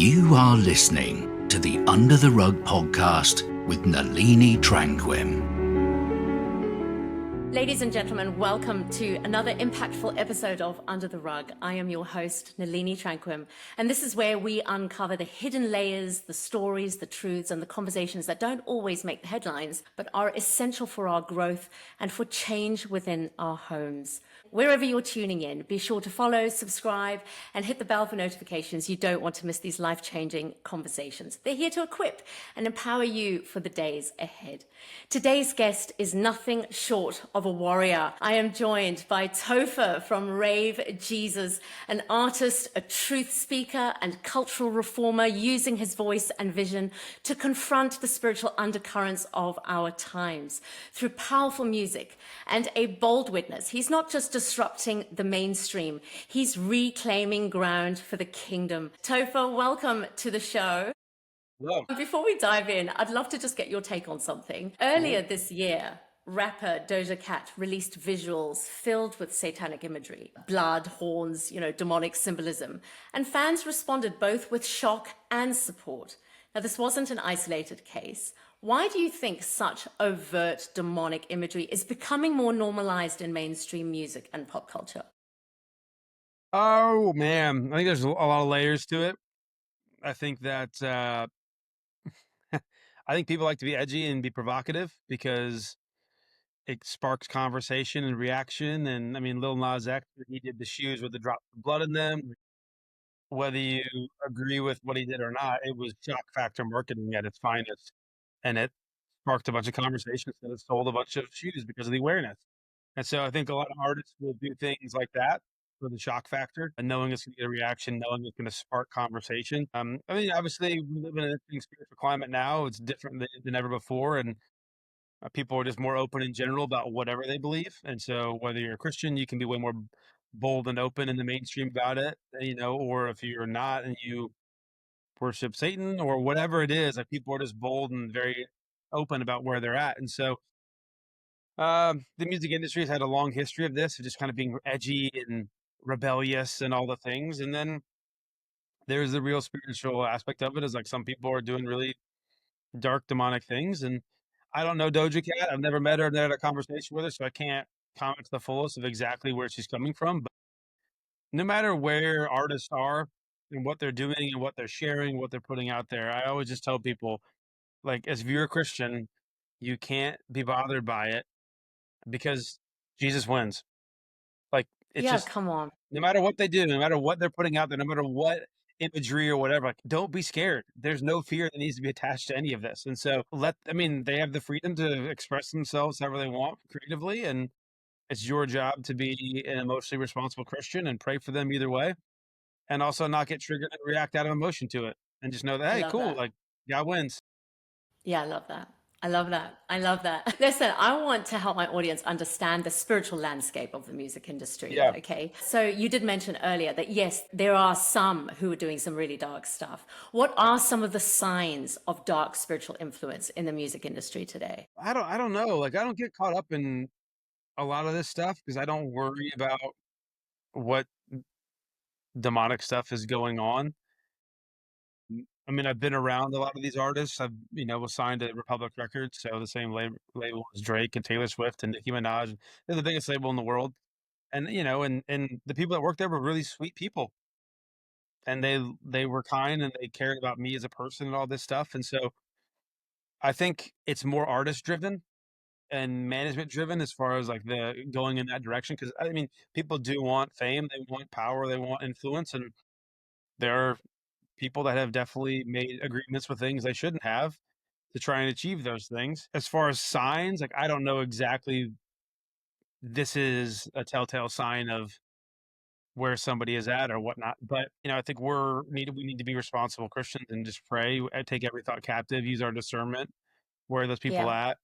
You are listening to the Under the Rug podcast with Nalini Tranquim. Ladies and gentlemen, welcome to another impactful episode of Under the Rug. I am your host, Nalini Tranquim, and this is where we uncover the hidden layers, the stories, the truths, and the conversations that don't always make the headlines, but are essential for our growth and for change within our homes. Wherever you're tuning in, be sure to follow, subscribe, and hit the bell for notifications. You don't want to miss these life-changing conversations. They're here to equip and empower you for the days ahead. Today's guest is nothing short of a warrior. I am joined by Topher from Rave Jesus, an artist, a truth speaker, and cultural reformer using his voice and vision to confront the spiritual undercurrents of our times. Through powerful music and a bold witness, he's not just disrupting the mainstream, he's reclaiming ground for the kingdom. Topher, welcome to the show. Hello. Before we dive in, I'd love to just get your take on something. Earlier this year, rapper Doja Cat released visuals filled with satanic imagery, blood, horns, demonic symbolism. And fans responded both with shock and support. Now, this wasn't an isolated case. Why do you think such overt demonic imagery is becoming more normalized in mainstream music and pop culture? Oh man, I think there's a lot of layers to it. I think that I think people like to be edgy and be provocative because it sparks conversation and reaction. And I mean, Lil Nas X, he did the shoes with the drop of blood in them. Whether you agree with what he did or not, it was shock factor marketing at its finest, and it sparked a bunch of conversations and it sold a bunch of shoes because of the awareness. And so I think a lot of artists will do things like that for the shock factor and knowing it's going to get a reaction, knowing it's going to spark conversation. I mean, obviously, we live in an interesting spiritual climate now. It's different than ever before. And people are just more open in general about whatever they believe. And so whether you're a Christian, you can be way more bold and open in the mainstream about it, or if you're not and you worship Satan or whatever it is, like people are just bold and very open about where they're at. And so the music industry has had a long history of this, of just kind of being edgy and rebellious and all the things. And then there's the real spiritual aspect of it, is like some people are doing really dark demonic things. And I don't know Doja Cat. I've never met her, never had a conversation with her, so I can't comment to the fullest of exactly where she's coming from. But no matter where artists are and what they're doing and what they're sharing, what they're putting out there, I always just tell people, like, as if you're a Christian, you can't be bothered by it because Jesus wins. Like, it's Yeah, just, come on. no matter what they do, no matter what they're putting out there, no matter what imagery or whatever, like, don't be scared. There's no fear that needs to be attached to any of this. And so they have the freedom to express themselves however they want creatively. And it's your job to be an emotionally responsible Christian and pray for them either way. And also not get triggered and react out of emotion to it. And just know that, I hey, love cool, that. like, God wins. Yeah, I love that. I love that. I love that. Listen, I want to help my audience understand the spiritual landscape of the music industry. Yeah. Okay. So you did mention earlier that yes, there are some who are doing some really dark stuff. What are some of the signs of dark spiritual influence in the music industry today? I don't know. Like, I don't get caught up in a lot of this stuff because I don't worry about what demonic stuff is going on. I mean, I've been around a lot of these artists. Was signed to Republic Records, so the same label as Drake and Taylor Swift and Nicki Minaj. They're the biggest label in the world. And, and the people that worked there were really sweet people. And they were kind and they cared about me as a person and all this stuff. And so I think it's more artist driven and management driven as far as like the going in that direction. Cause I mean, people do want fame, they want power, they want influence. And there are people that have definitely made agreements with things they shouldn't have to try and achieve those things. As far as signs, like I don't know exactly this is a telltale sign of where somebody is at or whatnot. But I think we need to be responsible Christians and just pray, take every thought captive, use our discernment, where are those people Yeah. at?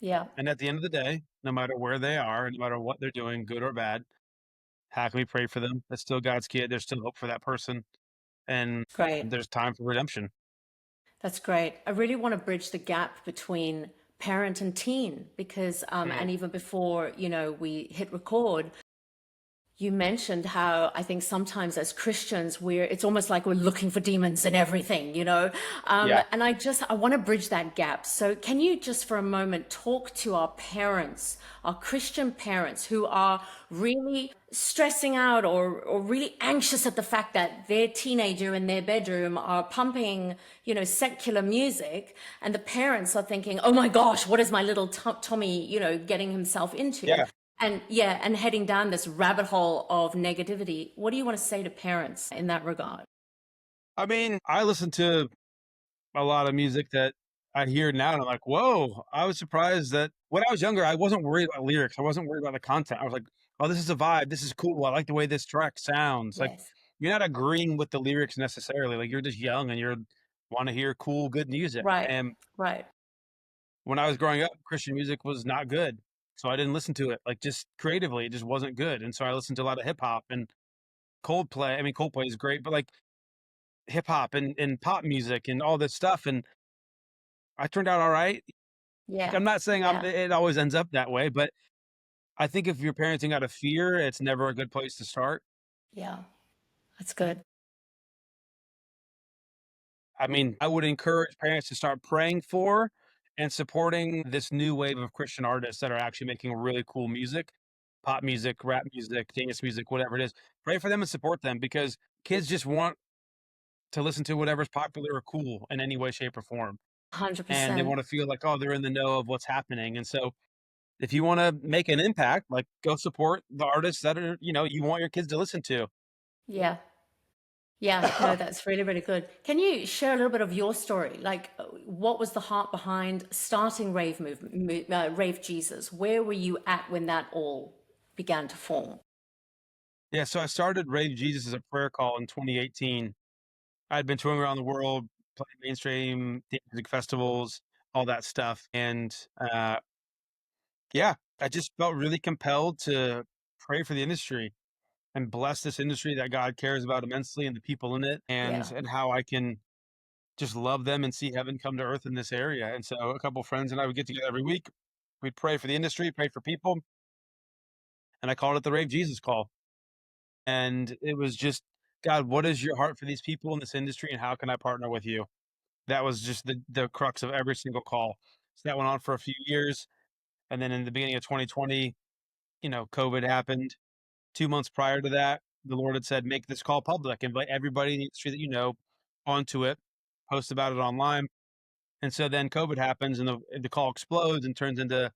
Yeah. And at the end of the day, no matter where they are, no matter what they're doing, good or bad, how can we pray for them? That's still God's kid. There's still hope for that person. And Great. there's time for redemption. That's great. I really want to bridge the gap between parent and teen because, and even before, we hit record, You mentioned how I think sometimes as Christians, it's almost like we're looking for demons in everything, you know? Yeah. And I want to bridge that gap. So can you just for a moment talk to our parents, our Christian parents who are really stressing out or really anxious at the fact that their teenager in their bedroom are pumping, secular music, and the parents are thinking, oh my gosh, what is my little Tommy, getting himself into? Yeah. And yeah, and heading down this rabbit hole of negativity. What do you want to say to parents in that regard? I mean, I listen to a lot of music that I hear now, and I'm like, whoa, I was surprised that when I was younger, I wasn't worried about lyrics. I wasn't worried about the content. I was like, oh, this is a vibe. This is cool. I like the way this track sounds. Like, Yes. you're not agreeing with the lyrics necessarily. Like, you're just young and you're want to hear cool, good music. Right. And Right. when I was growing up, Christian music was not good. So I didn't listen to it. Like, just creatively, it just wasn't good. And so I listened to a lot of hip hop and Coldplay. I mean, Coldplay is great, but like hip hop and pop music and all this stuff. And I turned out all right. Yeah. I'm not saying Yeah. it always ends up that way, but I think if you're parenting out of fear, it's never a good place to start. Yeah. That's good. I mean, I would encourage parents to start praying for and supporting this new wave of Christian artists that are actually making really cool music, pop music, rap music, dance music, whatever it is. Pray for them and support them because kids just want to listen to whatever's popular or cool in any way, shape, or form. And they 100%. want to feel like, oh, they're in the know of what's happening. And so if you wanna make an impact, like, go support the artists that are you want your kids to listen to. Yeah. Yeah. No, that's really, really good. Can you share a little bit of your story? Like, what was the heart behind starting Rave Movement, Rave Jesus? Where were you at when that all began to form? Yeah, so I started Rave Jesus as a prayer call in 2018. I'd been touring around the world, playing mainstream dance music festivals, all that stuff, and, yeah, I just felt really compelled to pray for the industry and bless this industry that God cares about immensely and the people in it, and Yeah. how I can just love them and see heaven come to earth in this area. And so a couple friends and I would get together every week. We'd pray for the industry, pray for people, and I called it the Rave Jesus call. And it was just, God, what is your heart for these people in this industry, and how can I partner with you? That was just the crux of every single call. So that went on for a few years, and then in the beginning of 2020, COVID happened. 2 months prior to that, the Lord had said, "Make this call public, invite everybody in the industry that you know onto it, post about it online." And so then COVID happens and the call explodes and turns into,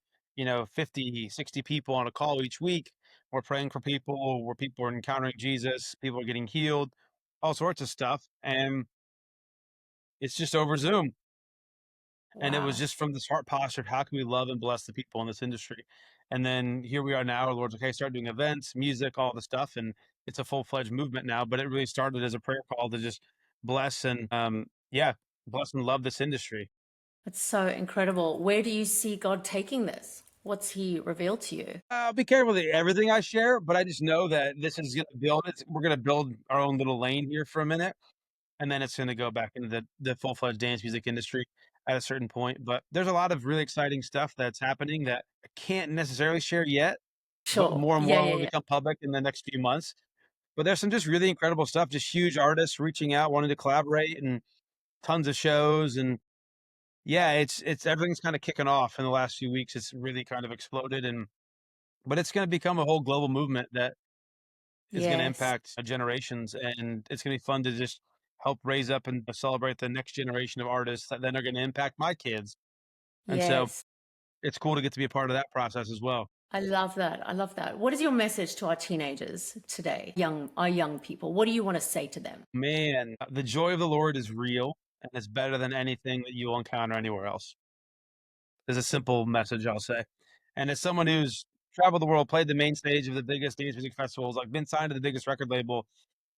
50, 60 people on a call each week. We're praying for people where people are encountering Jesus, people are getting healed, all sorts of stuff. And it's just over Zoom. And it was Wow. just from this heart posture of how can we love and bless the people in this industry? And then here we are now, our Lord's okay, start doing events, music, all the stuff. And it's a full-fledged movement now, but it really started as a prayer call to just bless and yeah, bless and love this industry. That's so incredible. Where do you see God taking this? What's he revealed to you? I'll be careful with everything I share, but I just know that this is gonna build it. We're gonna build our own little lane here for a minute, and then it's gonna go back into the full-fledged dance music industry at a certain point. But there's a lot of really exciting stuff that's happening that I can't necessarily share yet, but Sure. more and Yeah, more yeah, will yeah. become public in the next few months. But there's some just really incredible stuff, just huge artists reaching out, wanting to collaborate, and tons of shows. And yeah, it's everything's kind of kicking off in the last few weeks. It's really kind of exploded, and but it's going to become a whole global movement that is going to Yes. impact generations, and it's going to be fun to just help raise up and celebrate the next generation of artists that then are going to impact my kids. And so Yes. it's cool to get to be a part of that process as well. I love that. I love that. What is your message to our teenagers today? Our young people. What do you want to say to them? Man, the joy of the Lord is real, and it's better than anything that you'll encounter anywhere else. Is a simple message I'll say. And as someone who's traveled the world, played the main stage of the biggest dance music festivals, like been signed to the biggest record label,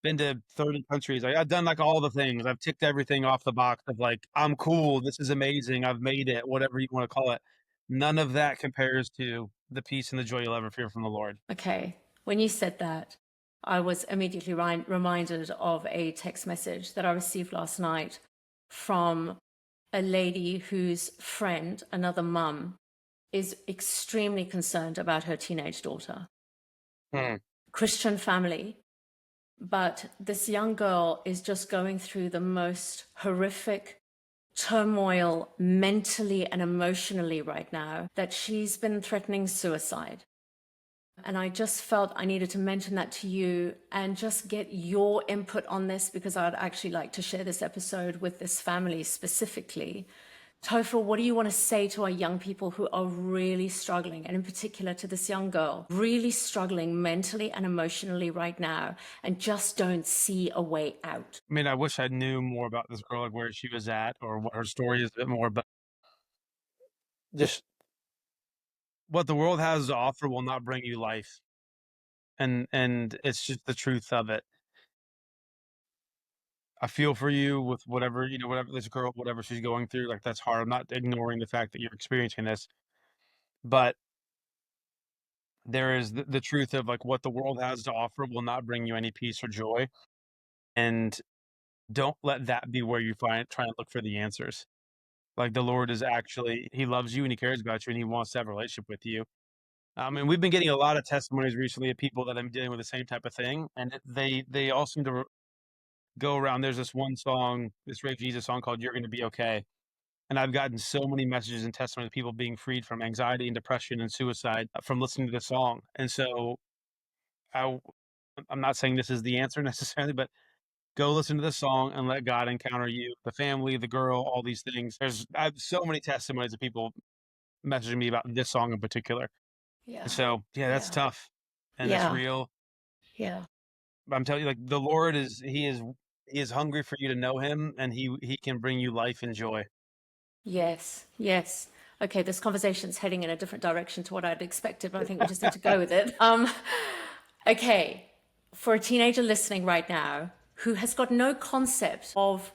been to 30 countries. I've done like all the things. I've ticked everything off the box of like, I'm cool. This is amazing. I've made it, whatever you want to call it. None of that compares to the peace and the joy you'll ever feel from the Lord. Okay. When you said that, I was immediately reminded of a text message that I received last night from a lady whose friend, another mum, is extremely concerned about her teenage daughter. Hmm. Christian family, but this young girl is just going through the most horrific turmoil mentally and emotionally right now that she's been threatening suicide. And I just felt I needed to mention that to you and just get your input on this, because I'd actually like to share this episode with this family specifically. Topher, what do you want to say to our young people who are really struggling, and in particular to this young girl, really struggling mentally and emotionally right now and just don't see a way out? I mean, I wish I knew more about this girl, like where she was at or what her story is a bit more, but just what the world has to offer will not bring you life. And it's just the truth of it. I feel for you with whatever, whatever this girl, whatever she's going through, like that's hard. I'm not ignoring the fact that you're experiencing this, but there is the truth of like what the world has to offer will not bring you any peace or joy. And don't let that be where you try and look for the answers. Like the Lord is actually, he loves you and he cares about you and he wants to have a relationship with you. I mean, we've been getting a lot of testimonies recently of people that I'm dealing with the same type of thing. And they all seem to go around. There's this one song, this Rave Jesus song called You're Gonna Be Okay. And I've gotten so many messages and testimonies of people being freed from anxiety and depression and suicide from listening to the song. And so I, I'm not saying this is the answer necessarily, but go listen to the song and let God encounter you, the family, the girl, all these things. I have so many testimonies of people messaging me about this song in particular. And Yeah, so, yeah, that's yeah, tough and it's yeah, real. yeah. But I'm telling you, like the Lord he is hungry for you to know him and he can bring you life and joy. Yes, yes. Okay, this conversation's heading in a different direction to what I'd expected, but I think we just need to go with it. Okay, for a teenager listening right now who has got no concept of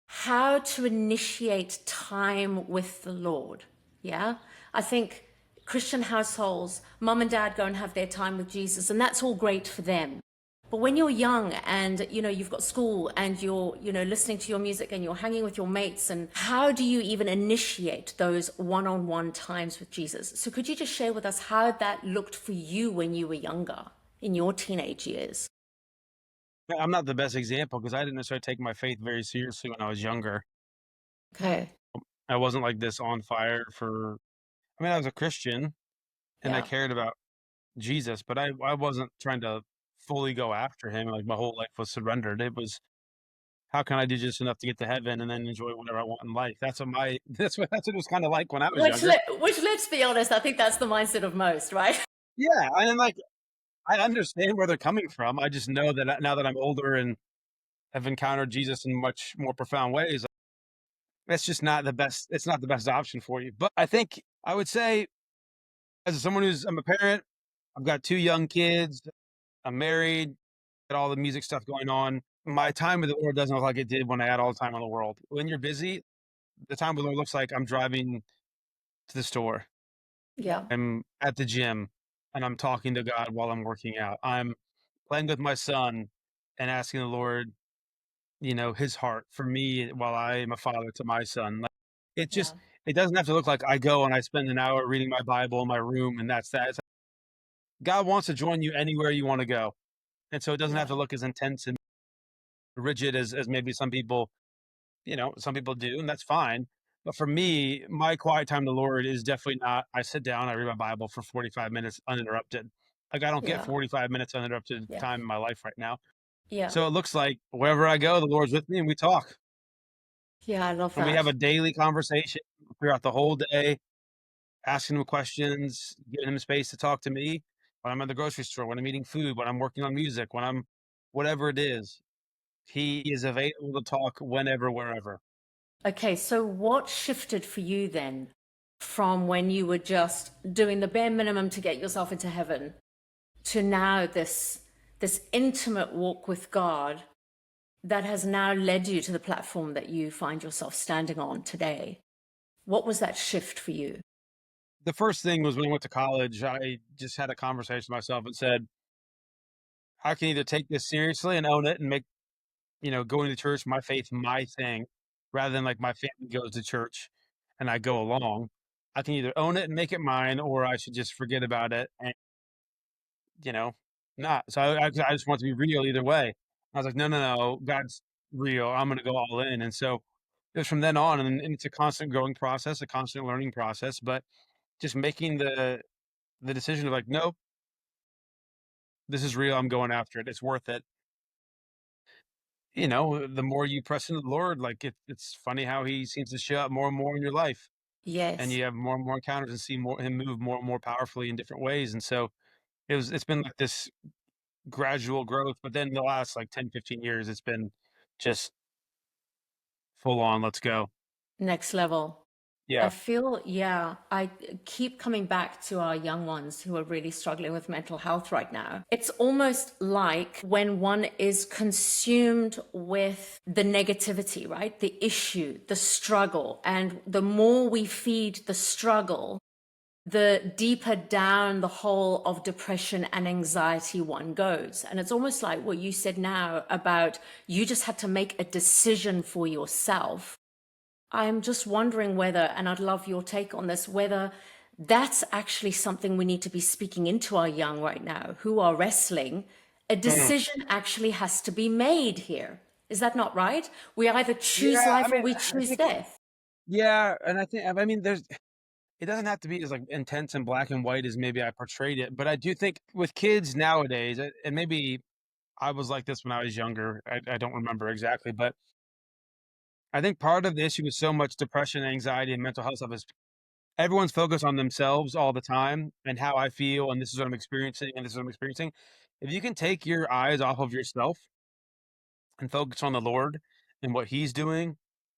how to initiate time with the Lord, yeah? I think Christian households, mom and dad go and have their time with Jesus, and that's all great for them. But when you're young and you've got school and you're listening to your music and you're hanging with your mates, and how do you even initiate those one-on-one times with Jesus? So could you just share with us how that looked for you when you were younger, in your teenage years? I'm not the best example because I didn't necessarily take my faith very seriously when I was younger. Okay. I wasn't like this on fire for, I mean, I was a Christian and I Yeah. cared about Jesus, but I wasn't trying to fully go after him. Like my whole life was surrendered. It was, how can I do just enough to get to heaven and then enjoy whatever I want in life? That's what it was kind of like when I was younger. Which, let's be honest, I think that's the mindset of most, right? Yeah. And like, I understand where they're coming from. I just know that now that I'm older and have encountered Jesus in much more profound ways, it's just not the best. It's not the best option for you. But I think I would say, as someone I'm a parent, I've got 2 young kids, I'm married, got all the music stuff going on. My time with the Lord doesn't look like it did when I had all the time in the world. When you're busy, the time with the Lord looks like I'm driving to the store, Yeah, I'm at the gym, and I'm talking to God while I'm working out. I'm playing with my son and asking the Lord, his heart for me while I am a father to my son. Like it yeah, just it doesn't have to look like I go and I spend an hour reading my Bible in my room and that's that. God wants to join you anywhere you want to go. And so it doesn't have yeah, to look as intense and rigid as maybe some people do, and that's fine. But for me, my quiet time to the Lord is definitely not I sit down, I read my Bible for 45 minutes uninterrupted. Like I don't get yeah, 45 minutes uninterrupted yeah, time in my life right now. yeah, So it looks like wherever I go, the Lord's with me and we talk. yeah. I love And we have that. a daily conversation throughout the whole day, asking him questions, giving him space to talk to me when I'm at the grocery store, when I'm eating food, when I'm working on music, when I'm whatever it is. He is available to talk whenever, wherever. Okay, so what shifted for you then from when you were just doing the bare minimum to get yourself into heaven to now this intimate walk with God that has now led you to the platform that you find yourself standing on today? What was that shift for you? The first thing was when I went to college, I just had a conversation with myself and said, I can either take this seriously and own it and make, going to church, my faith, my thing, rather than like my family goes to church and I go along. I can either own it and make it mine, or I should just forget about it and, you know. not. So I just want to be real either way. I was like, "No, no, no, God's real. I'm gonna go all in." And so it was from then on, and it's a constant growing process, a constant learning process, but just making the decision of like, "Nope, this is real. I'm going after it. It's worth it." The more you press into the Lord, like it's funny how He seems to show up more and more in your life, and Yes. you have more and more encounters and see more Him move more and more powerfully in different ways. And so it's been like this gradual growth, but then the last like 10, 15 years, it's been just full on, let's go. Next level. I Yeah. feel, yeah, I keep coming back to our young ones who are really struggling with mental health right now. It's almost like when one is consumed with the negativity, right? The issue, the struggle. And the more we feed the struggle, the deeper down the hole of depression and anxiety one goes. And it's almost like what you said now about you just had to make a decision for yourself. I'm just wondering whether, and I'd love your take on this, whether that's actually something we need to be speaking into our young right now who are wrestling. A Mhm. decision actually has to be made here. Is that not right? We either choose Yeah, I life or mean, we I choose think death. yeah, and I mean, it doesn't have to be as like intense and black and white as maybe I portrayed it, but I do think with kids nowadays, and maybe I was like this when I was younger. I don't remember exactly, but I think part of the issue with so much depression, anxiety, and mental health stuff is everyone's focused on themselves all the time and how I feel, and this is what I'm experiencing, and this is what I'm experiencing. If you can take your eyes off of yourself and focus on the Lord and what He's doing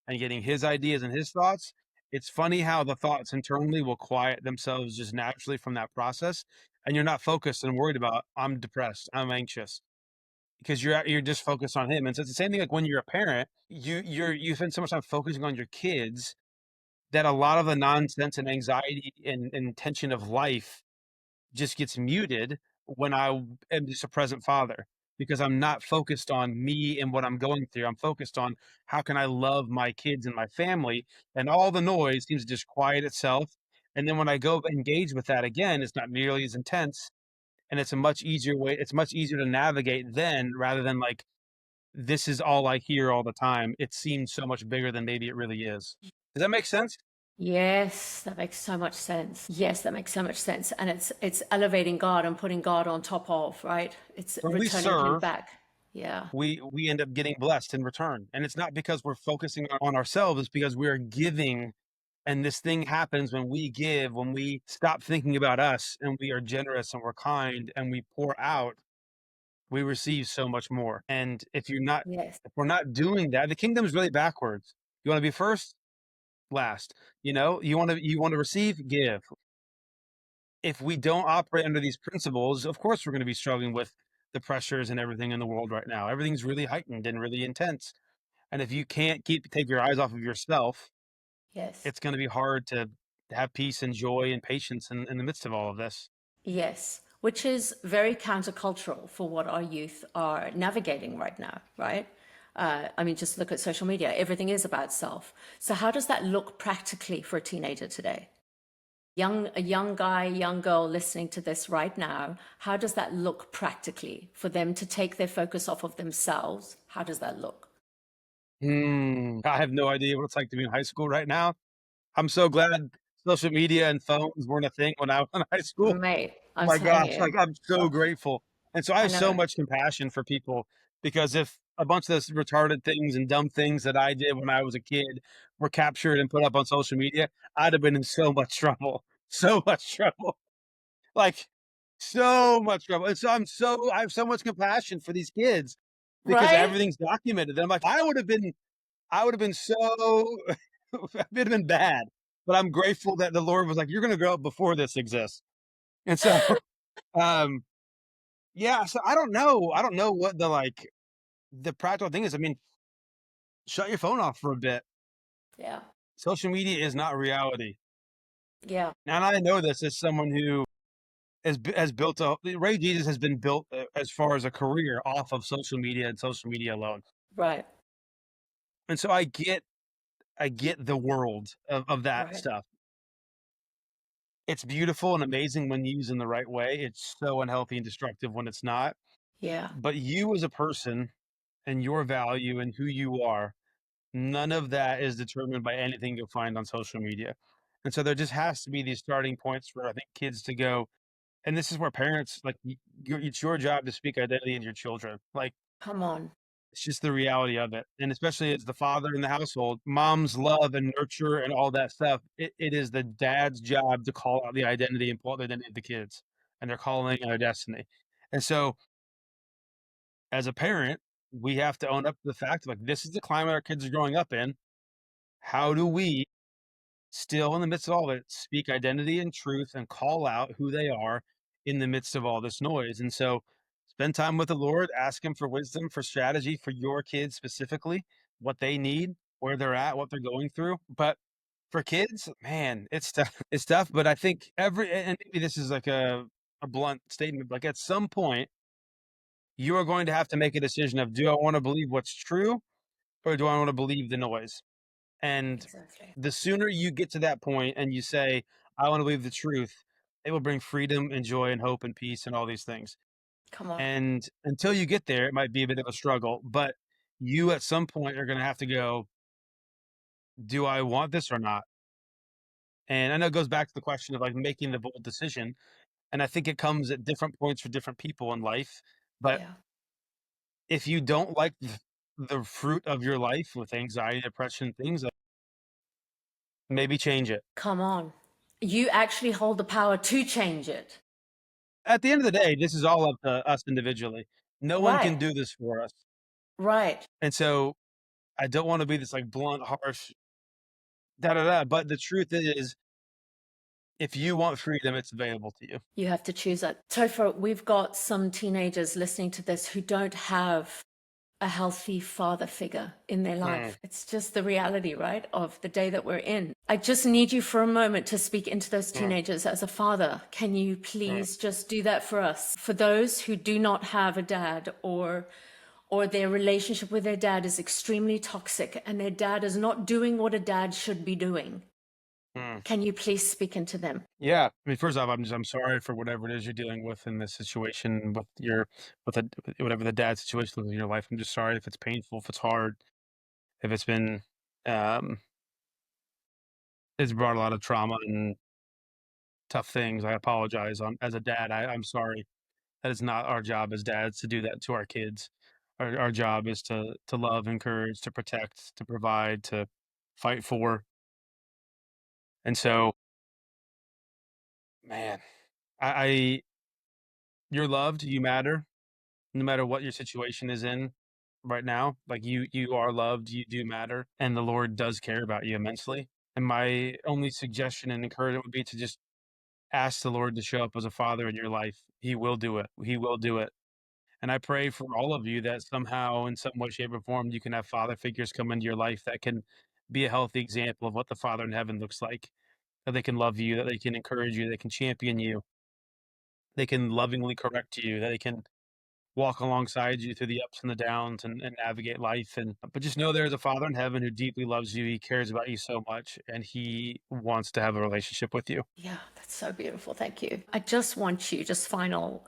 and getting His ideas and His thoughts, it's funny how the thoughts internally will quiet themselves just naturally from that process. And you're not focused and worried about, I'm depressed, I'm anxious, because you're just focused on Him. And so it's the same thing like when you're a parent, you spend so much time focusing on your kids that a lot of the nonsense and anxiety and tension of life just gets muted when I am just a present father because I'm not focused on me and what I'm going through. I'm focused on how can I love my kids and my family, and all the noise seems to just quiet itself. And then when I go engage with that again, it's not nearly as intense, and it's a much easier way. It's much easier to navigate then rather than like this is all I hear all the time. It seems so much bigger than maybe it really is. Does that make sense? Yes, that makes so much sense. Yes, that makes so much sense. And it's elevating God and putting God on top of, right? It's When we returning him serve, back. Yeah. we end up getting blessed in return. And it's not because we're focusing on ourselves, it's because we're giving. And this thing happens when we give, when we stop thinking about us and we are generous and we're kind and we pour out, we receive so much more. And Yes. if we're not doing that, the kingdom's really backwards. You want to be first, last. You want to receive, give. If we don't operate under these principles, of course we're going to be struggling with the pressures and everything in the world right now. Everything's really heightened and really intense. And if you can't take your eyes off of yourself, Yes. it's going to be hard to have peace and joy and patience in the midst of all of this. Yes. Which is very countercultural for what our youth are navigating right now, right? I mean, just look at social media. Everything is about self. So how does that look practically for a teenager today? A young guy, young girl listening to this right now, how does that look practically for them to take their focus off of themselves? How does that look? I have no idea what it's like to be in high school right now. I'm so glad social media and phones weren't a thing when I was in high school. Mate, Oh I'm my telling gosh, like, you. I'm so Oh, grateful. And so I I have so know. much compassion for people because if a bunch of those retarded things and dumb things that I did when I was a kid were captured and put up on social media, I'd have been in so much trouble. So much trouble. Like, so much trouble. And so I have so much compassion for these kids because Right? everything's documented. And I'm like, I would have been so it would have been bad. But I'm grateful that the Lord was like, you're gonna grow up before this exists. And so um yeah, so I don't know. I don't know what the practical thing is. I mean, shut your phone off for a bit. Yeah. Social media is not reality. Yeah. And I know this as someone who has built a Ray Jesus has been built as far as a career off of social media and social media alone. Right. And so I get the world of that Right. stuff. It's beautiful and amazing when used in the right way. It's so unhealthy and destructive when it's not. Yeah. But you as a person and your value and who you are, none of that is determined by anything you'll find on social media. And so there just has to be these starting points for, I think, kids to go. And this is where parents, like, it's your job to speak identity in your children. Like, Come on. it's just the reality of it. And especially as the father in the household, mom's love and nurture and all that stuff, it is the dad's job to call out the identity and pull out the identity of the kids and their calling and their destiny. And so as a parent, we have to own up to the fact, like, this is the climate our kids are growing up in. How do we still, in the midst of all of it, speak identity and truth and call out who they are in the midst of all this noise? And so spend time with the Lord, ask Him for wisdom, for strategy for your kids specifically, what they need, where they're at, what they're going through. But for kids, man, it's tough. It's tough. But I think and maybe this is like a blunt statement, like at some point, you are going to have to make a decision of, do I want to believe what's true or do I want to believe the noise? And Exactly. the sooner you get to that point and you say, I want to believe the truth, it will bring freedom and joy and hope and peace and all these things. Come on. And until you get there, it might be a bit of a struggle, but you at some point are going to have to go, do I want this or not? And I know it goes back to the question of like making the bold decision. And I think it comes at different points for different people in life. But Yeah. if you don't like the fruit of your life with anxiety, depression, things, maybe change it. Come on. You actually hold the power to change it. At the end of the day, this is all up to us individually. No one can Right. do this for us. Right. And so I don't want to be this like blunt, harsh, da da da. But the truth is, if you want freedom, it's available to you. You have to choose it. Topher, we've got some teenagers listening to this who don't have a healthy father figure in their Mm, life. It's just the reality, right, of the day that we're in. I just need you for a moment to speak into those mm, teenagers as a father. Can you mm, please just do that for us? For those who do not have a dad, or their relationship with their dad is extremely toxic and their dad is not doing what a dad should be doing. mm. Can you please speak into them? Yeah. I mean, first off, I'm sorry for whatever it is you're dealing with in this situation with with whatever the dad situation is in your life. I'm just sorry if it's painful, if it's hard, if it's been, um, it's brought a lot of trauma and tough things. I apologize. As a dad, I'm sorry. That is not our job as dads to do that to our kids. Our job is to love, encourage, to protect, to provide, to fight for. And so, man, I you're loved, you matter, no matter what your situation is in right now. Like you are loved, you do matter, and the Lord does care about you immensely. And my only suggestion and encouragement would be to just ask the Lord to show up as a father in your life. He will do it. He will do it. And I pray for all of you that somehow, in some way, shape, or form, you can have father figures come into your life that can be a healthy example of what the Father in heaven looks like. That they can love you, that they can encourage you, they can champion you, they can lovingly correct you, that they can walk alongside you through the ups and the downs and navigate life. And but just know there's a Father in heaven who deeply loves you. He cares about you so much, and he wants to have a relationship with you. Yeah, that's so beautiful. Thank you. I just want you, just final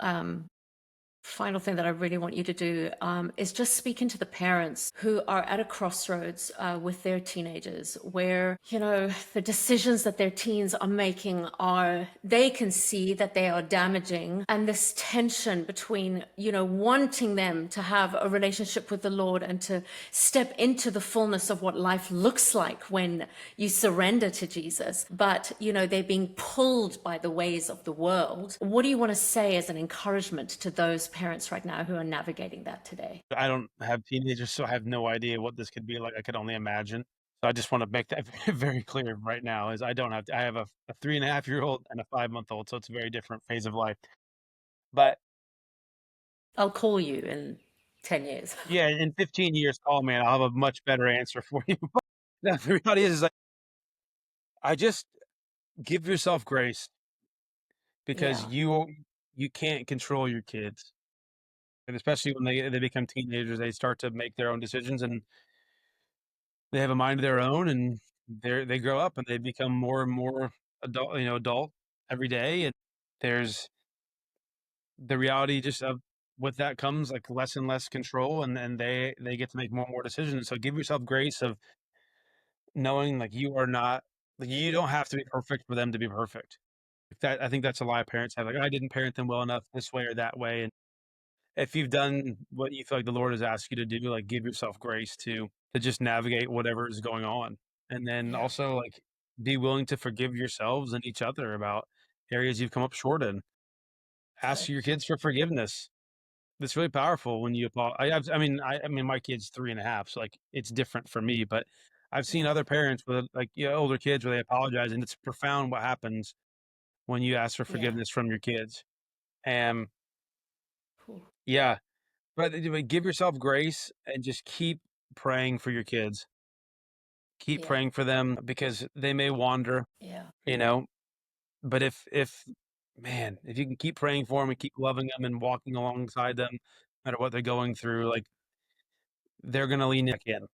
thing that I really want you to do is just speak into the parents who are at a crossroads with their teenagers, where, you know, the decisions that their teens are making are, they can see that they are damaging. And this tension between, you know, wanting them to have a relationship with the Lord and to step into the fullness of what life looks like when you surrender to Jesus. But, you know, they're being pulled by the ways of the world. What do you want to say as an encouragement to those parents right now who are navigating that today? I don't have teenagers, so I have no idea what this could be like. I could only imagine. So I just want to make that very clear right now. Is I have a 3.5-year-old and a 5-month-old, so it's a very different phase of life. But I'll call you in 10 years. yeah, in 15 years, call me and I'll have a much better answer for you. No, the reality is like I just give yourself grace because Yeah. you can't control your kids. And especially when they become teenagers, they start to make their own decisions and they have a mind of their own and they grow up and they become more and more adult. every day. And there's the reality just of with that comes like less and less control, and then they get to make more and more decisions. So give yourself grace of knowing like you are not like you don't have to be perfect for them to be perfect. That I think that's a lot of parents have, like, I didn't parent them well enough this way or that way. And if you've done what you feel like the Lord has asked you to do, like give yourself grace to just navigate whatever is going on. And then Yeah. also like be willing to forgive yourselves and each other about areas you've come up short in. So Ask your kids for forgiveness. It's really powerful when you apologize. I mean, my kid's 3.5, so like it's different for me, but I've seen yeah. other parents with like older kids where they apologize, and it's profound what happens when you ask for Yeah. forgiveness from your kids. And Cool. yeah, but give yourself grace and just keep praying for your kids. Keep Yeah. praying for them because they may wander, Yeah. you know. But if man, if you can keep praying for them and keep loving them and walking alongside them, no matter what they're going through, like they're gonna lean back in.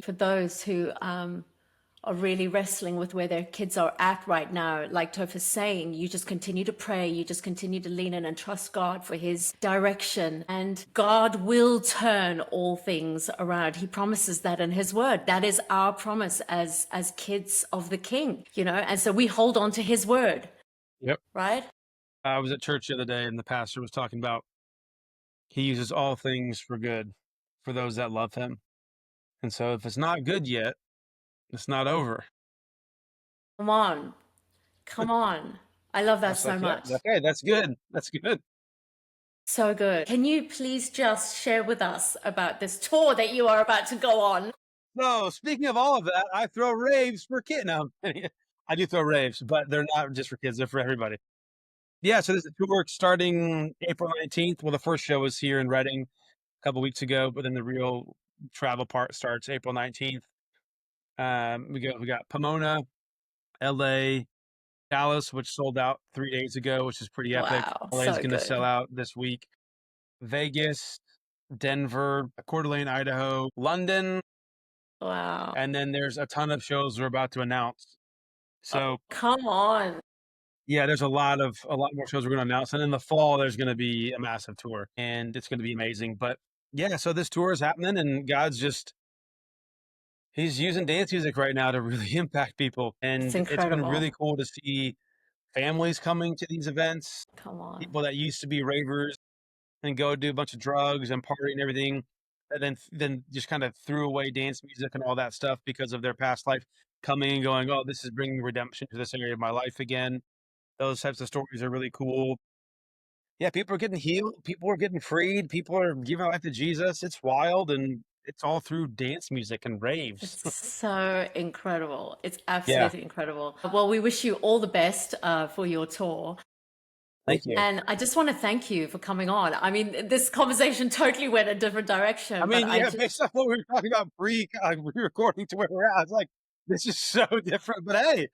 For those who are really wrestling with where their kids are at right now, like Topher's saying, you just continue to pray, you just continue to lean in and trust God for his direction, and God will turn all things around. He promises that in his word. That is our promise as kids of the King, and so we hold on to his word, Yep. right? I was at church the other day and the pastor was talking about he uses all things for good for those that love him. And so if it's not good yet, it's not over. Come on. Come on. I love I that was so like, yep, much. okay, that's good. That's good. So good. Can you please just share with us about this tour that you are about to go on? So speaking of all of that, I throw raves for kids. No, I do throw raves, but they're not just for kids; they're for everybody. Yeah. So this is a tour starting April 19th. Well, the first show was here in Reading a couple weeks ago, but then the real travel part starts April 19th. We got Pomona, LA, Dallas, which sold out 3 days ago, which is pretty epic. Wow, LA is so going to sell good. out this week. Vegas, Denver, Coeur d'Alene, Idaho, London, Wow. and then there's a ton of shows we're about to announce. Oh, So come on. yeah, there's a lot more shows we're going to announce, and in the fall there's going to be a massive tour, and it's going to be amazing. But yeah, so this tour is happening, and God's just He's using dance music right now to really impact people, It's and it's been incredible. really cool to see families coming to these events, Come on. people that used to be ravers and go do a bunch of drugs and party and everything, and then just kind of threw away dance music and all that stuff because of their past life, coming and going, "Oh, this is bringing redemption to this area of my life again." Those types of stories are really cool. Yeah, people are getting healed, people are getting freed, people are giving life to Jesus. It's wild, and it's all through dance music and raves. It's so incredible. It's Yeah, absolutely incredible. Well, we wish you all the best for your tour. thank you. And I just want to thank you for coming on. I mean, this conversation totally went a different I direction, but mean, I yeah, just, based on what we were talking about pre-recording to where we're at, it's like, this is so different, but hey,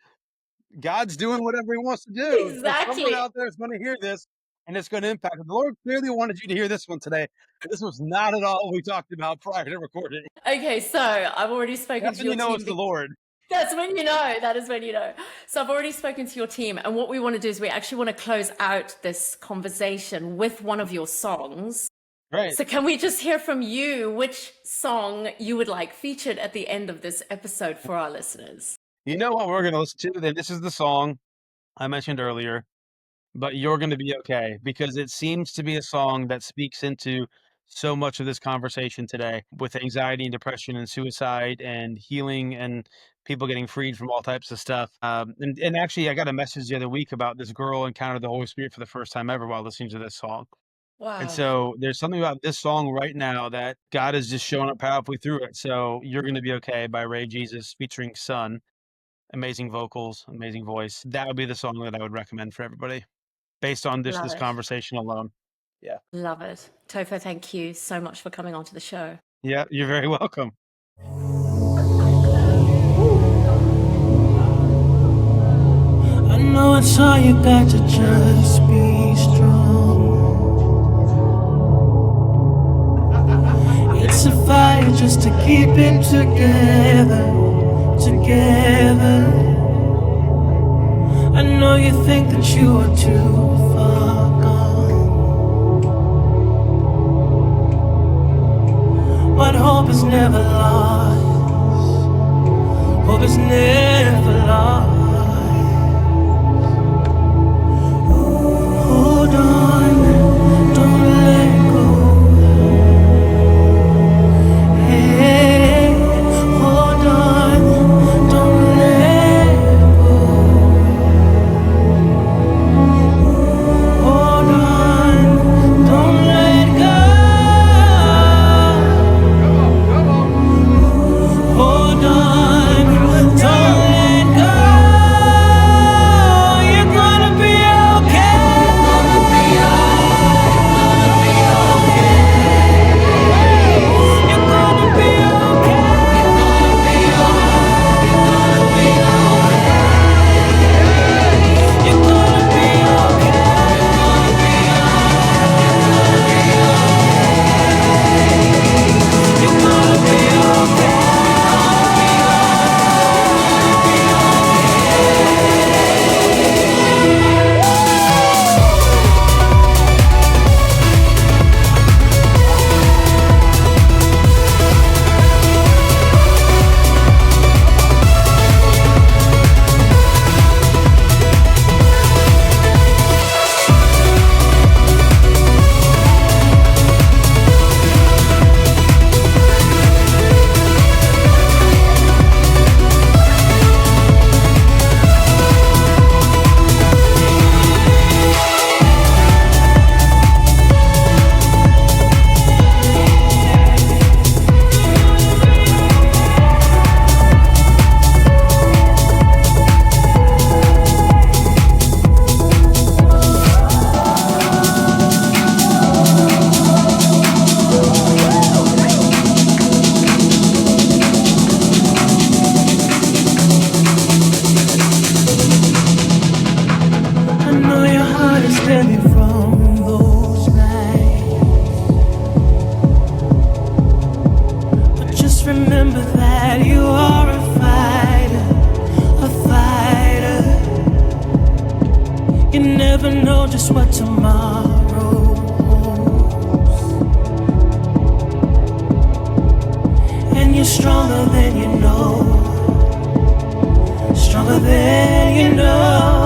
God's doing whatever he wants to do. So someone exactly. out there is gonna hear this, and it's gonna impact them. The Lord clearly wanted you to hear this one today. This was not at all what we talked about prior to recording. Okay, so I've already spoken That's to when your you know it's team. the Lord. That's when you know. That is when you know. So I've already spoken to your team, and what we want to do is we actually want to close out this conversation with one of your songs. Right. So can we just hear from you which song you would like featured at the end of this episode for our listeners? You know what we're gonna listen to? Then this is the song I mentioned earlier, but You're Gonna Be Okay, because it seems to be a song that speaks into so much of this conversation today with anxiety and depression and suicide and healing and people getting freed from all types of stuff. And actually, I got a message the other week about this girl encountered the Holy Spirit for the first time ever while listening to this song. And Wow. so there's something about this song right now that God is just showing up powerfully through it. So You're Gonna Be Okay by Rave Jesus featuring Sun. Amazing vocals, amazing voice. That would be the song that I would recommend for everybody based on Love this it. conversation alone. Yeah. Love it. Topher, thank you so much for coming onto the show. Yeah, you're very welcome. I know it's all you got to just be strong. It's a fight just to keep it together, together. I know you think that you are too far gone, but hope is never lost. Hope is never lost. Hold on, don't let go. Hey, hold on, don't let go. Hold on, don't let go. Hold on, don't let go. You're gonna be okay. You're gonna be okay. You're gonna be okay. You're gonna be okay. I know your heart is heavy from those nights, but just remember that you are a fighter, a fighter. You never know just what tomorrow holds, and you're stronger than you know, stronger than you know.